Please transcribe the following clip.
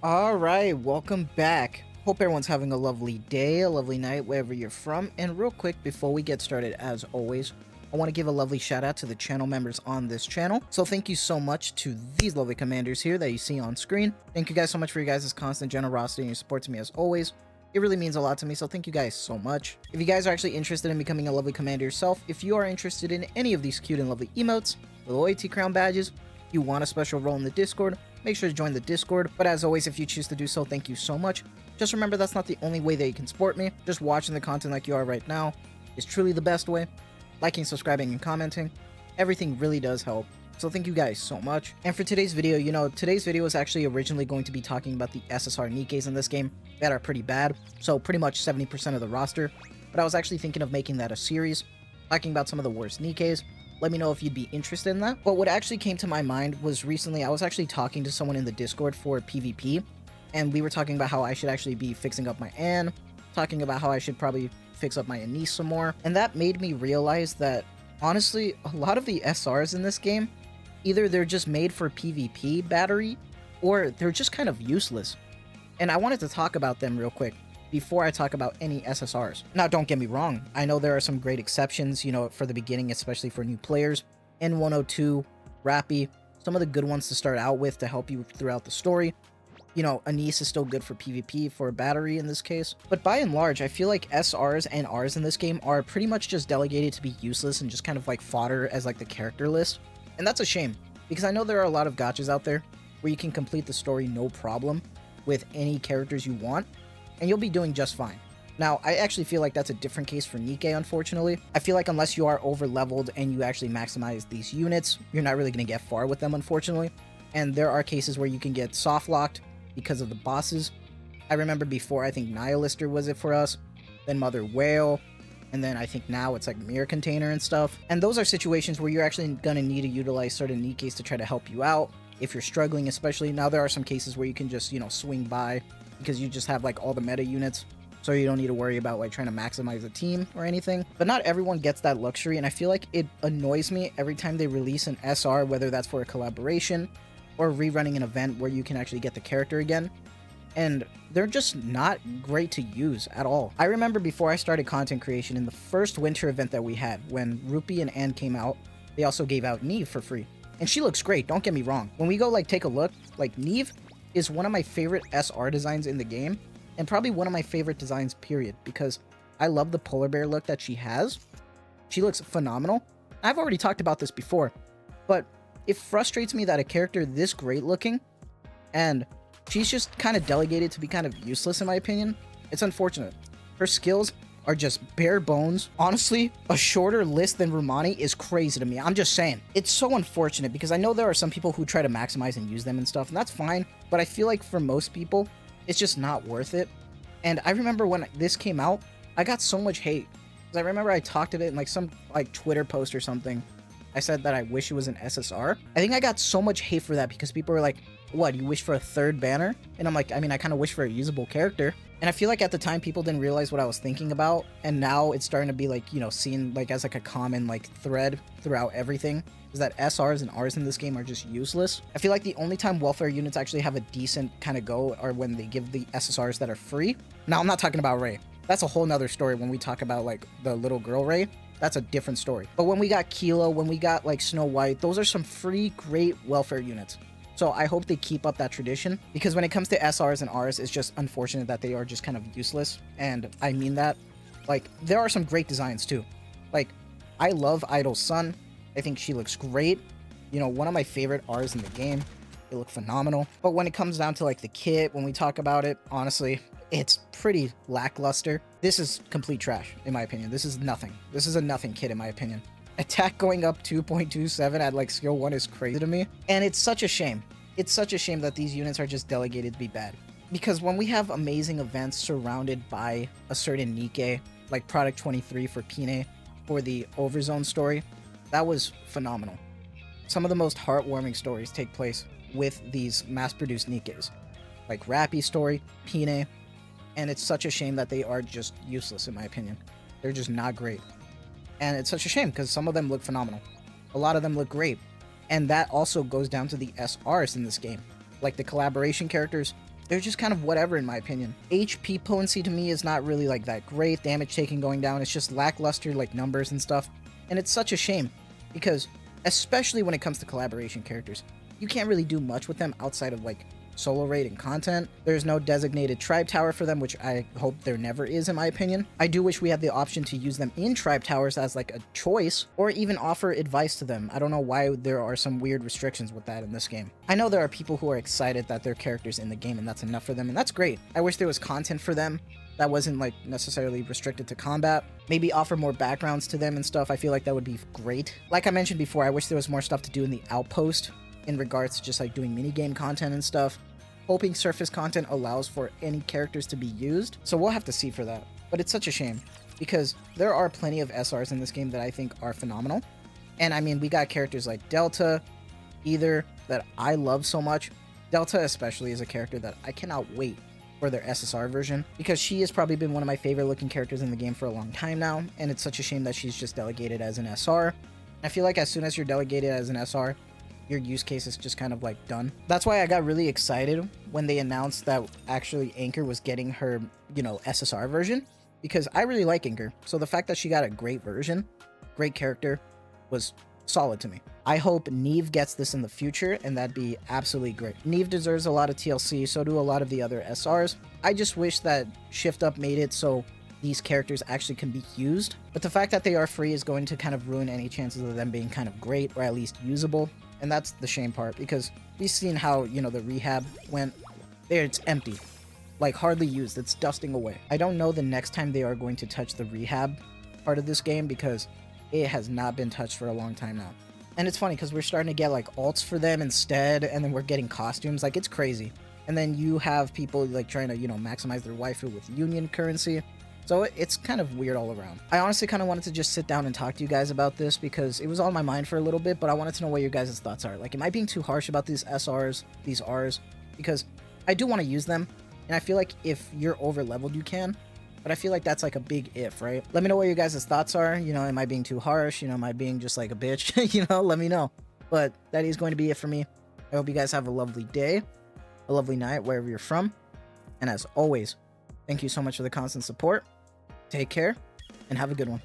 Alright, welcome back. Hope everyone's having a lovely day, a lovely night, wherever you're from. And real quick, before we get started, as always, I want to give a lovely shout out to the channel members on this channel. So thank you so much to these lovely commanders here that you see on screen. Thank you guys so much for your guys' constant generosity and your support to me as always. It really means a lot to me, so thank you guys so much. If you guys are actually interested in becoming a lovely commander yourself, if you are interested in any of these cute and lovely emotes, the loyalty crown badges, you want a special role in the Discord, make sure to join the Discord. But as always, if you choose to do so, thank you so much. Just remember that's not the only way that you can support me. Just watching the content like you are right now is truly the best way. Liking, subscribing, and commenting, everything really does help. So thank you guys so much. And for today's video, today's video is actually originally going to be talking about the SSR Nikkes in this game that are pretty bad. So pretty much 70% of the roster. But I was actually thinking of making that a series, talking about some of the worst Nikkes. Let me know if you'd be interested in that. But what actually came to my mind was recently I was actually talking to someone in the Discord for PvP, and we were talking about how I should actually be fixing up my Ann, talking about how I should probably fix up my Anise some more, and that made me realize that, honestly, a lot of the SRs in this game, either they're just made for PvP battery, or they're just kind of useless. And I wanted to talk about them real quick before I talk about any SSRs. Now, don't get me wrong. I know there are some great exceptions, for the beginning, especially for new players. N102, Rappy, some of the good ones to start out with to help you throughout the story. Anise is still good for PvP, for a battery in this case. But by and large, I feel like SRs and Rs in this game are pretty much just delegated to be useless and just kind of like fodder as like the character list. And that's a shame, because I know there are a lot of gachas out there where you can complete the story no problem with any characters you want, and you'll be doing just fine. Now, I actually feel like that's a different case for Nikke, unfortunately. I feel like unless you are over-leveled and you actually maximize these units, you're not really going to get far with them, unfortunately. And there are cases where you can get soft-locked because of the bosses. I remember before, I think Nihilister was it for us, then Mother Whale, and then I think now it's like Mirror Container and stuff. And those are situations where you're actually going to need to utilize certain Nikkes to try to help you out if you're struggling, especially. Now, there are some cases where you can just, swing by because you just have like all the meta units, so you don't need to worry about like trying to maximize the team or anything. But not everyone gets that luxury, and I feel like it annoys me every time they release an SR, whether that's for a collaboration or rerunning an event where you can actually get the character again, and they're just not great to use at all. I remember before I started content creation, in the first winter event that we had, when Rupee and Ann came out, they also gave out Neve for free, and she looks great, don't get me wrong. When we go like take a look, like Neve is one of my favorite SR designs in the game, and probably one of my favorite designs, period, because I love the polar bear look that she has. She looks phenomenal. I've already talked about this before, but it frustrates me that a character this great looking, and she's just kind of delegated to be kind of useless in my opinion. It's unfortunate. Her skills are just bare bones. Honestly, a shorter list than Rumani is crazy to me. I'm just saying. It's so unfortunate because I know there are some people who try to maximize and use them and stuff, and that's fine. But I feel like for most people, it's just not worth it. And I remember when this came out, I got so much hate. Because I remember I talked about it in like some like Twitter post or something. I said that I wish it was an SSR. I think I got so much hate for that because people were like, what, you wish for a third banner? And I'm like, I mean, I kind of wish for a usable character. And I feel like at the time people didn't realize what I was thinking about, and now it's starting to be like, seen like as like a common like thread throughout everything, is that SRs and Rs in this game are just useless. I feel like the only time welfare units actually have a decent kind of go are when they give the SSRs that are free. Now, I'm not talking about Ray. That's a whole nother story when we talk about like the little girl Ray. That's a different story. But when we got Kilo, when we got like Snow White, those are some free great welfare units. So I hope they keep up that tradition, because when it comes to SRs and Rs, it's just unfortunate that they are just kind of useless. And I mean that. Like, there are some great designs too. Like, I love Idol's Son. I think she looks great. One of my favorite Rs in the game. They look phenomenal. But when it comes down to like the kit, when we talk about it, honestly, it's pretty lackluster. This is complete trash, in my opinion. This is nothing. This is a nothing kit, in my opinion. Attack going up 2.27 at like skill 1 is crazy to me. And it's such a shame. It's such a shame that these units are just delegated to be bad. Because when we have amazing events surrounded by a certain Nikke, like Product 23 for Pine, for the Overzone story, that was phenomenal. Some of the most heartwarming stories take place with these mass-produced Nikkes. Like Rappy's story, Pine, and it's such a shame that they are just useless in my opinion. They're just not great. And it's such a shame because some of them look phenomenal. A lot of them look great. And that also goes down to the SRs in this game. Like the collaboration characters, they're just kind of whatever in my opinion. HP potency to me is not really like that great. Damage taking going down, it's just lackluster like numbers and stuff. And it's such a shame because especially when it comes to collaboration characters, you can't really do much with them outside of like solo raid and content. There's no designated tribe tower for them, which I hope there never is in my opinion. I do wish we had the option to use them in tribe towers as like a choice, or even offer advice to them. I don't know why there are some weird restrictions with that in this game. I know there are people who are excited that their character's in the game and that's enough for them, and that's great. I wish there was content for them that wasn't like necessarily restricted to combat. Maybe offer more backgrounds to them and stuff. I feel like that would be great. Like I mentioned before, I wish there was more stuff to do in the outpost in regards to just like doing minigame content and stuff. Hoping surface content allows for any characters to be used, so we'll have to see for that. But it's such a shame because there are plenty of SRs in this game that I think are phenomenal. And I mean, we got characters like Delta, Either, that I love so much. Delta especially is a character that I cannot wait for their SSR version, because she has probably been one of my favorite looking characters in the game for a long time now, and it's such a shame that she's just delegated as an SR. I feel like as soon as you're delegated as an SR, your use case is just kind of like done. That's why I got really excited when they announced that actually Anchor was getting her, you know, SSR version, because I really like Anchor. So the fact that she got a great version, great character, was solid to me. I hope Neve gets this in the future, and that'd be absolutely great. Neve deserves a lot of TLC, so do a lot of the other SRs. I just wish that Shift Up made it so these characters actually can be used, but the fact that they are free is going to kind of ruin any chances of them being kind of great or at least usable, and that's the shame part, because we've seen how, you know, the rehab went. There, it's empty, like hardly used, it's dusting away. I don't know the next time they are going to touch the rehab part of this game, because it has not been touched for a long time now. And it's funny because we're starting to get like alts for them instead, and then we're getting costumes. Like, it's crazy. And then you have people like trying to, you know, maximize their waifu with union currency. So it's kind of weird all around. I honestly kind of wanted to just sit down and talk to you guys about this because it was on my mind for a little bit, but I wanted to know what your guys' thoughts are. Like, am I being too harsh about these SRs, these Rs? Because I do want to use them, and I feel like if you're over leveled, you can. But I feel like that's like a big if, right? Let me know what your guys' thoughts are. You know, am I being too harsh? You know, am I being just like a bitch? You know, let me know. But that is going to be it for me. I hope you guys have a lovely day, a lovely night, wherever you're from. And as always, thank you so much for the constant support. Take care, and have a good one.